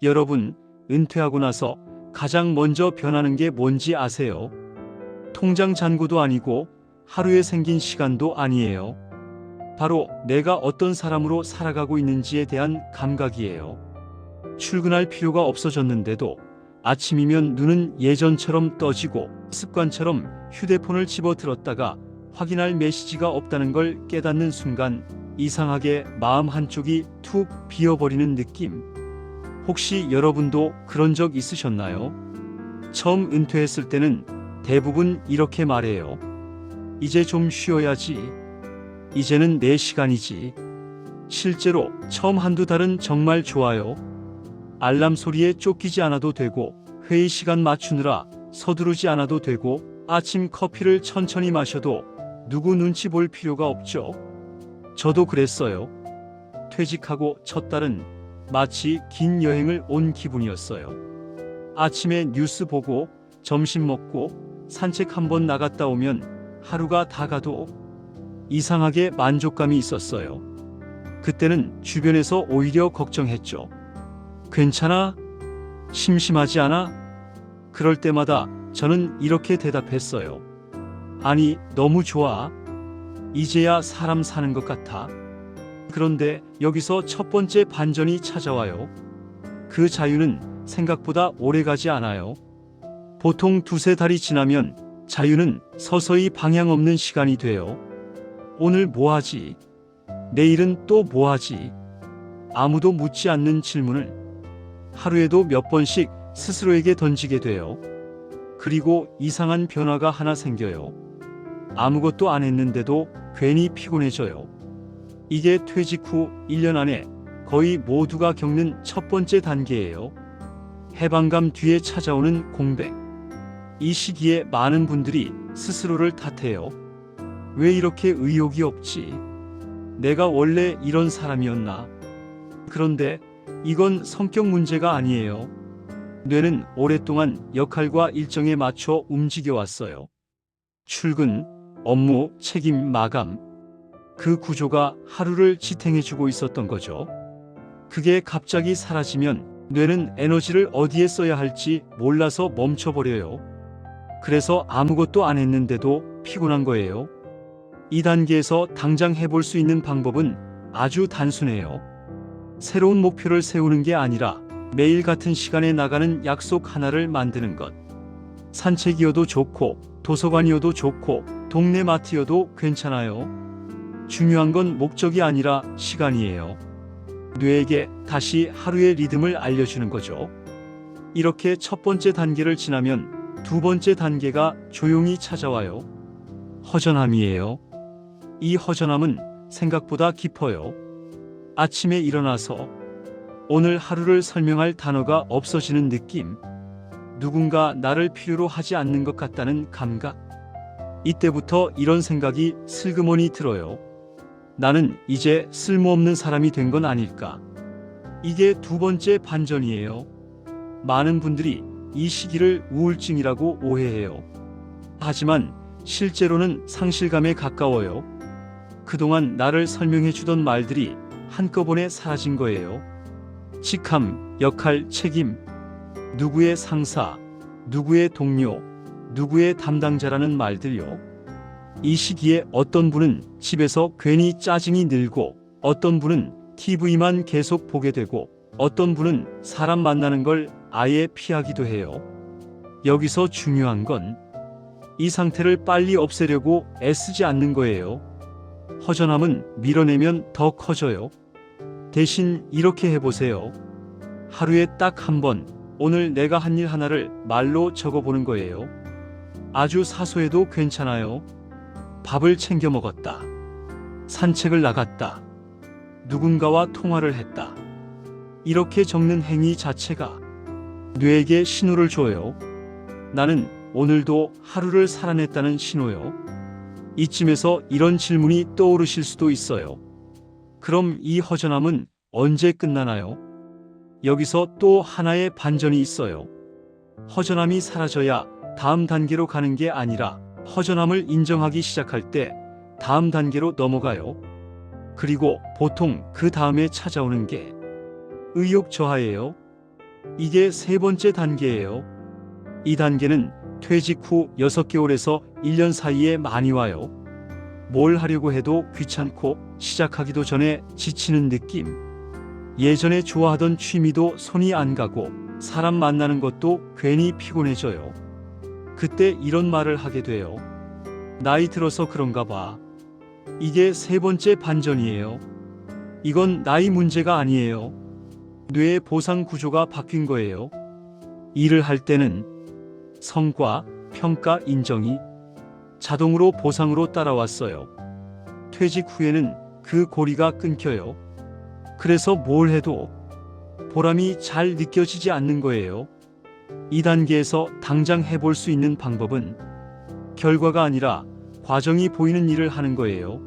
여러분, 은퇴하고 나서 가장 먼저 변하는 게 뭔지 아세요? 통장 잔고도 아니고 하루에 생긴 시간도 아니에요. 바로 내가 어떤 사람으로 살아가고 있는지에 대한 감각이에요. 출근할 필요가 없어졌는데도 아침이면 눈은 예전처럼 떠지고 습관처럼 휴대폰을 집어 들었다가 확인할 메시지가 없다는 걸 깨닫는 순간 이상하게 마음 한쪽이 툭 비어버리는 느낌. 혹시 여러분도 그런 적 있으셨나요? 처음 은퇴했을 때는 대부분 이렇게 말해요. 이제 좀 쉬어야지. 이제는 내 시간이지. 실제로 처음 한두 달은 정말 좋아요. 알람 소리에 쫓기지 않아도 되고, 회의 시간 맞추느라 서두르지 않아도 되고, 아침 커피를 천천히 마셔도 누구 눈치 볼 필요가 없죠. 저도 그랬어요. 퇴직하고 첫 달은 마치 긴 여행을 온 기분이었어요. 아침에 뉴스 보고 점심 먹고 산책 한번 나갔다 오면 하루가 다 가도 이상하게 만족감이 있었어요. 그때는 주변에서 오히려 걱정했죠. 괜찮아? 심심하지 않아? 그럴 때마다 저는 이렇게 대답했어요. 아니, 너무 좋아. 이제야 사람 사는 것 같아. 그런데 여기서 첫 번째 반전이 찾아와요. 그 자유는 생각보다 오래가지 않아요. 보통 두세 달이 지나면 자유는 서서히 방향 없는 시간이 돼요. 오늘 뭐 하지? 내일은 또 뭐 하지? 아무도 묻지 않는 질문을 하루에도 몇 번씩 스스로에게 던지게 돼요. 그리고 이상한 변화가 하나 생겨요. 아무것도 안 했는데도 괜히 피곤해져요. 이게 퇴직 후 1년 안에 거의 모두가 겪는 첫 번째 단계예요. 해방감 뒤에 찾아오는 공백. 이 시기에 많은 분들이 스스로를 탓해요. 왜 이렇게 의욕이 없지? 내가 원래 이런 사람이었나? 그런데 이건 성격 문제가 아니에요. 뇌는 오랫동안 역할과 일정에 맞춰 움직여 왔어요. 출근, 업무, 책임, 마감. 그 구조가 하루를 지탱해주고 있었던 거죠. 그게 갑자기 사라지면 뇌는 에너지를 어디에 써야 할지 몰라서 멈춰버려요. 그래서 아무것도 안 했는데도 피곤한 거예요. 이 단계에서 당장 해볼 수 있는 방법은 아주 단순해요. 새로운 목표를 세우는 게 아니라 매일 같은 시간에 나가는 약속 하나를 만드는 것. 산책이어도 좋고 도서관이어도 좋고 동네 마트여도 괜찮아요. 중요한 건 목적이 아니라 시간이에요. 뇌에게 다시 하루의 리듬을 알려주는 거죠. 이렇게 첫 번째 단계를 지나면 두 번째 단계가 조용히 찾아와요. 허전함이에요. 이 허전함은 생각보다 깊어요. 아침에 일어나서 오늘 하루를 설명할 단어가 없어지는 느낌. 누군가 나를 필요로 하지 않는 것 같다는 감각. 이때부터 이런 생각이 슬그머니 들어요. 나는 이제 쓸모없는 사람이 된 건 아닐까. 이게 두 번째 반전이에요. 많은 분들이 이 시기를 우울증이라고 오해해요. 하지만 실제로는 상실감에 가까워요. 그동안 나를 설명해 주던 말들이 한꺼번에 사라진 거예요. 직함, 역할, 책임, 누구의 상사, 누구의 동료, 누구의 담당자라는 말들요. 이 시기에 어떤 분은 집에서 괜히 짜증이 늘고, 어떤 분은 TV만 계속 보게 되고, 어떤 분은 사람 만나는 걸 아예 피하기도 해요. 여기서 중요한 건 이 상태를 빨리 없애려고 애쓰지 않는 거예요. 허전함은 밀어내면 더 커져요. 대신 이렇게 해보세요. 하루에 딱 한 번, 오늘 내가 한 일 하나를 말로 적어보는 거예요. 아주 사소해도 괜찮아요. 밥을 챙겨 먹었다. 산책을 나갔다. 누군가와 통화를 했다. 이렇게 적는 행위 자체가 뇌에게 신호를 줘요. 나는 오늘도 하루를 살아냈다는 신호요. 이쯤에서 이런 질문이 떠오르실 수도 있어요. 그럼 이 허전함은 언제 끝나나요? 여기서 또 하나의 반전이 있어요. 허전함이 사라져야 다음 단계로 가는 게 아니라 허전함을 인정하기 시작할 때 다음 단계로 넘어가요. 그리고 보통 그 다음에 찾아오는 게 의욕 저하예요. 이게 세 번째 단계예요. 이 단계는 퇴직 후 6개월에서 1년 사이에 많이 와요. 뭘 하려고 해도 귀찮고 시작하기도 전에 지치는 느낌. 예전에 좋아하던 취미도 손이 안 가고 사람 만나는 것도 괜히 피곤해져요. 그때 이런 말을 하게 돼요. 나이 들어서 그런가 봐. 이게 세 번째 반전이에요. 이건 나이 문제가 아니에요. 뇌의 보상 구조가 바뀐 거예요. 일을 할 때는 성과, 평가, 인정이 자동으로 보상으로 따라왔어요. 퇴직 후에는 그 고리가 끊겨요. 그래서 뭘 해도 보람이 잘 느껴지지 않는 거예요. 이 단계에서 당장 해볼 수 있는 방법은 결과가 아니라 과정이 보이는 일을 하는 거예요.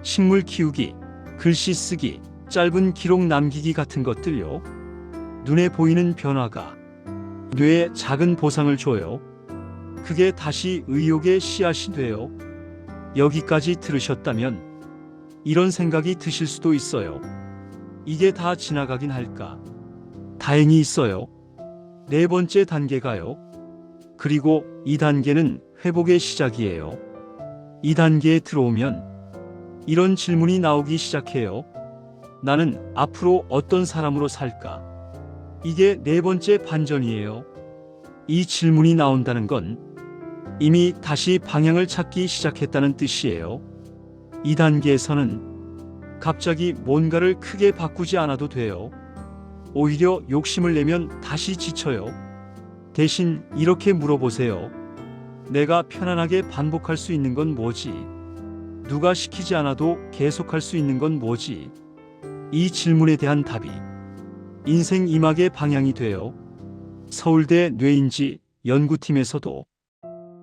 식물 키우기, 글씨 쓰기, 짧은 기록 남기기 같은 것들요. 눈에 보이는 변화가 뇌에 작은 보상을 줘요. 그게 다시 의욕의 씨앗이 돼요. 여기까지 들으셨다면 이런 생각이 드실 수도 있어요. 이게 다 지나가긴 할까? 다행히 있어요. 네 번째 단계가요. 그리고 이 단계는 회복의 시작이에요. 이 단계에 들어오면 이런 질문이 나오기 시작해요. 나는 앞으로 어떤 사람으로 살까? 이게 네 번째 반전이에요. 이 질문이 나온다는 건 이미 다시 방향을 찾기 시작했다는 뜻이에요. 이 단계에서는 갑자기 뭔가를 크게 바꾸지 않아도 돼요. 오히려 욕심을 내면 다시 지쳐요. 대신 이렇게 물어보세요. 내가 편안하게 반복할 수 있는 건 뭐지? 누가 시키지 않아도 계속할 수 있는 건 뭐지? 이 질문에 대한 답이 인생 이막의 방향이 돼요. 서울대 뇌인지 연구팀에서도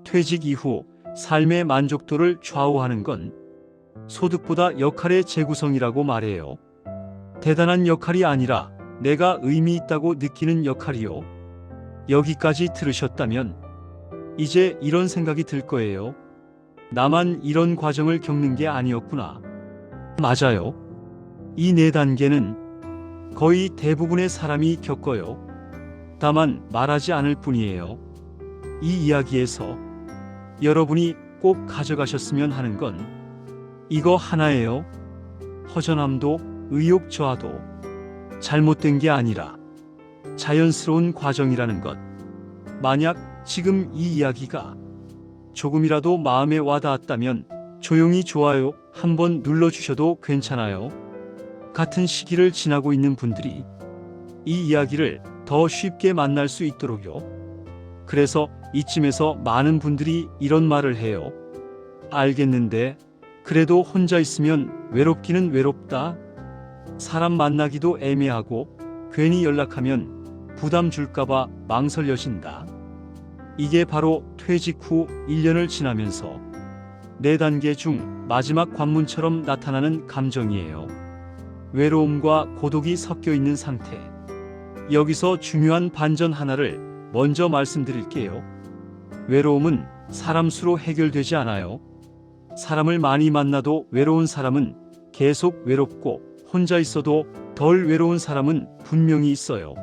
퇴직 이후 삶의 만족도를 좌우하는 건 소득보다 역할의 재구성이라고 말해요. 대단한 역할이 아니라 내가 의미 있다고 느끼는 역할이요. 여기까지 들으셨다면 이제 이런 생각이 들 거예요. 나만 이런 과정을 겪는 게 아니었구나. 맞아요. 이 네 단계는 거의 대부분의 사람이 겪어요. 다만 말하지 않을 뿐이에요. 이 이야기에서 여러분이 꼭 가져가셨으면 하는 건 이거 하나예요. 허전함도 의욕 저하도 잘못된 게 아니라 자연스러운 과정이라는 것. 만약 지금 이 이야기가 조금이라도 마음에 와닿았다면 조용히 좋아요 한번 눌러주셔도 괜찮아요. 같은 시기를 지나고 있는 분들이 이 이야기를 더 쉽게 만날 수 있도록요. 그래서 이쯤에서 많은 분들이 이런 말을 해요. 알겠는데 그래도 혼자 있으면 외롭기는 외롭다. 사람 만나기도 애매하고 괜히 연락하면 부담 줄까봐 망설여진다. 이게 바로 퇴직 후 1년을 지나면서 4단계 중 마지막 관문처럼 나타나는 감정이에요. 외로움과 고독이 섞여 있는 상태. 여기서 중요한 반전 하나를 먼저 말씀드릴게요. 외로움은 사람 수로 해결되지 않아요. 사람을 많이 만나도 외로운 사람은 계속 외롭고 혼자 있어도 덜 외로운 사람은 분명히 있어요.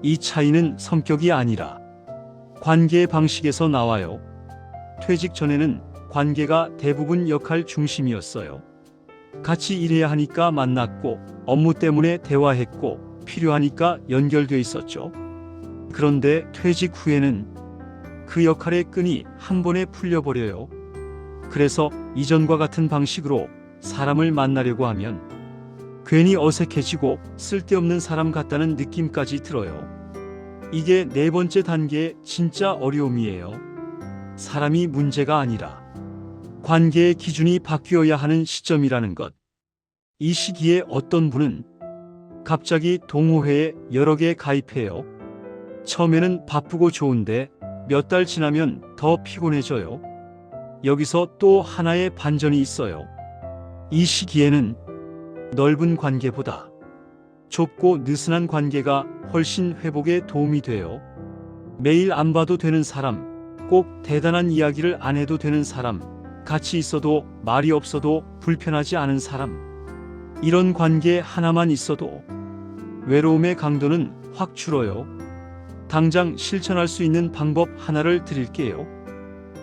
이 차이는 성격이 아니라 관계 방식에서 나와요. 퇴직 전에는 관계가 대부분 역할 중심이었어요. 같이 일해야 하니까 만났고 업무 때문에 대화했고 필요하니까 연결돼 있었죠. 그런데 퇴직 후에는 그 역할의 끈이 한 번에 풀려버려요. 그래서 이전과 같은 방식으로 사람을 만나려고 하면 괜히 어색해지고 쓸데없는 사람 같다는 느낌까지 들어요. 이게 네 번째 단계의 진짜 어려움이에요. 사람이 문제가 아니라 관계의 기준이 바뀌어야 하는 시점이라는 것. 이 시기에 어떤 분은 갑자기 동호회에 여러 개 가입해요. 처음에는 바쁘고 좋은데 몇 달 지나면 더 피곤해져요. 여기서 또 하나의 반전이 있어요. 이 시기에는 넓은 관계보다 좁고 느슨한 관계가 훨씬 회복에 도움이 돼요. 매일 안 봐도 되는 사람, 꼭 대단한 이야기를 안 해도 되는 사람, 같이 있어도 말이 없어도 불편하지 않은 사람. 이런 관계 하나만 있어도 외로움의 강도는 확 줄어요. 당장 실천할 수 있는 방법 하나를 드릴게요.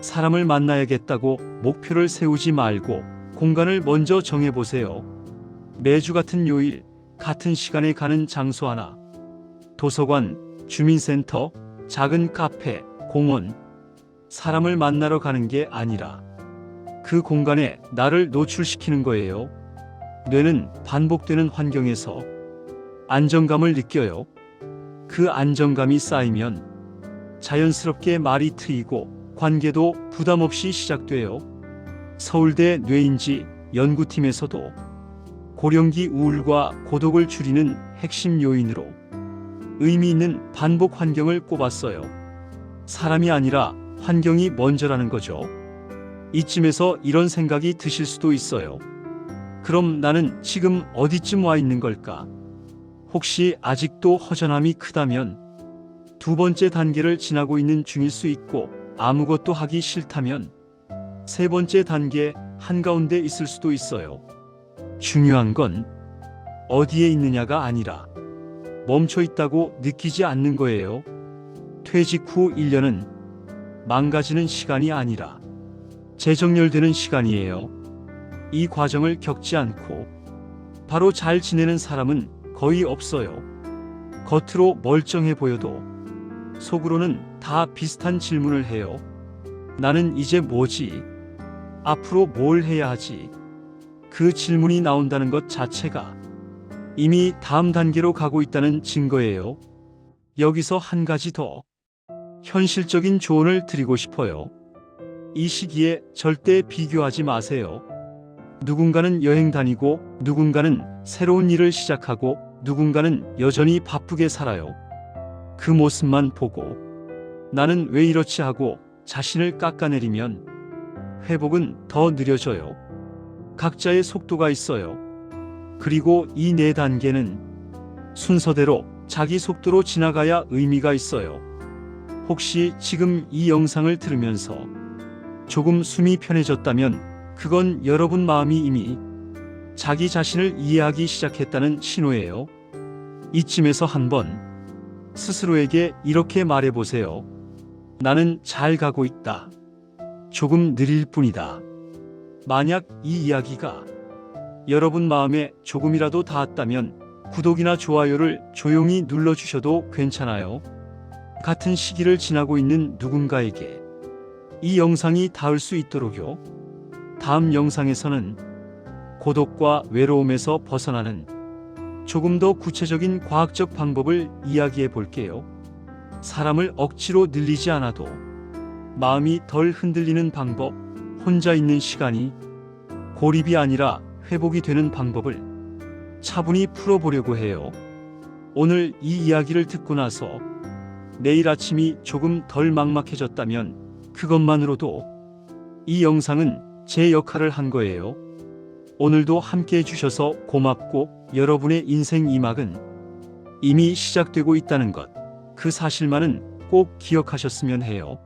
사람을 만나야겠다고 목표를 세우지 말고 공간을 먼저 정해보세요. 매주 같은 요일, 같은 시간에 가는 장소 하나. 도서관, 주민센터, 작은 카페, 공원. 사람을 만나러 가는 게 아니라 그 공간에 나를 노출시키는 거예요. 뇌는 반복되는 환경에서 안정감을 느껴요. 그 안정감이 쌓이면 자연스럽게 말이 트이고 관계도 부담 없이 시작돼요. 서울대 뇌인지 연구팀에서도 고령기 우울과 고독을 줄이는 핵심 요인으로 의미 있는 반복 환경을 꼽았어요. 사람이 아니라 환경이 먼저라는 거죠. 이쯤에서 이런 생각이 드실 수도 있어요. 그럼 나는 지금 어디쯤 와 있는 걸까? 혹시 아직도 허전함이 크다면 두 번째 단계를 지나고 있는 중일 수 있고, 아무것도 하기 싫다면 세 번째 단계 한가운데 있을 수도 있어요. 중요한 건 어디에 있느냐가 아니라 멈춰 있다고 느끼지 않는 거예요. 퇴직 후 1년은 망가지는 시간이 아니라 재정렬되는 시간이에요. 이 과정을 겪지 않고 바로 잘 지내는 사람은 거의 없어요. 겉으로 멀쩡해 보여도 속으로는 다 비슷한 질문을 해요. 나는 이제 뭐지? 앞으로 뭘 해야 하지? 그 질문이 나온다는 것 자체가 이미 다음 단계로 가고 있다는 증거예요. 여기서 한 가지 더 현실적인 조언을 드리고 싶어요. 이 시기에 절대 비교하지 마세요. 누군가는 여행 다니고, 누군가는 새로운 일을 시작하고, 누군가는 여전히 바쁘게 살아요. 그 모습만 보고 나는 왜 이렇지 하고 자신을 깎아내리면 회복은 더 느려져요. 각자의 속도가 있어요. 그리고 이 네 단계는 순서대로 자기 속도로 지나가야 의미가 있어요. 혹시 지금 이 영상을 들으면서 조금 숨이 편해졌다면 그건 여러분 마음이 이미 자기 자신을 이해하기 시작했다는 신호예요. 이쯤에서 한번 스스로에게 이렇게 말해보세요. 나는 잘 가고 있다. 조금 느릴 뿐이다. 만약 이 이야기가 여러분 마음에 조금이라도 닿았다면 구독이나 좋아요를 조용히 눌러주셔도 괜찮아요. 같은 시기를 지나고 있는 누군가에게 이 영상이 닿을 수 있도록요. 다음 영상에서는 고독과 외로움에서 벗어나는 조금 더 구체적인 과학적 방법을 이야기해 볼게요. 사람을 억지로 늘리지 않아도 마음이 덜 흔들리는 방법, 혼자 있는 시간이 고립이 아니라 회복이 되는 방법을 차분히 풀어보려고 해요. 오늘 이 이야기를 듣고 나서 내일 아침이 조금 덜 막막해졌다면 그것만으로도 이 영상은 제 역할을 한 거예요. 오늘도 함께 해주셔서 고맙고, 여러분의 인생 2막은 이미 시작되고 있다는 것, 그 사실만은 꼭 기억하셨으면 해요.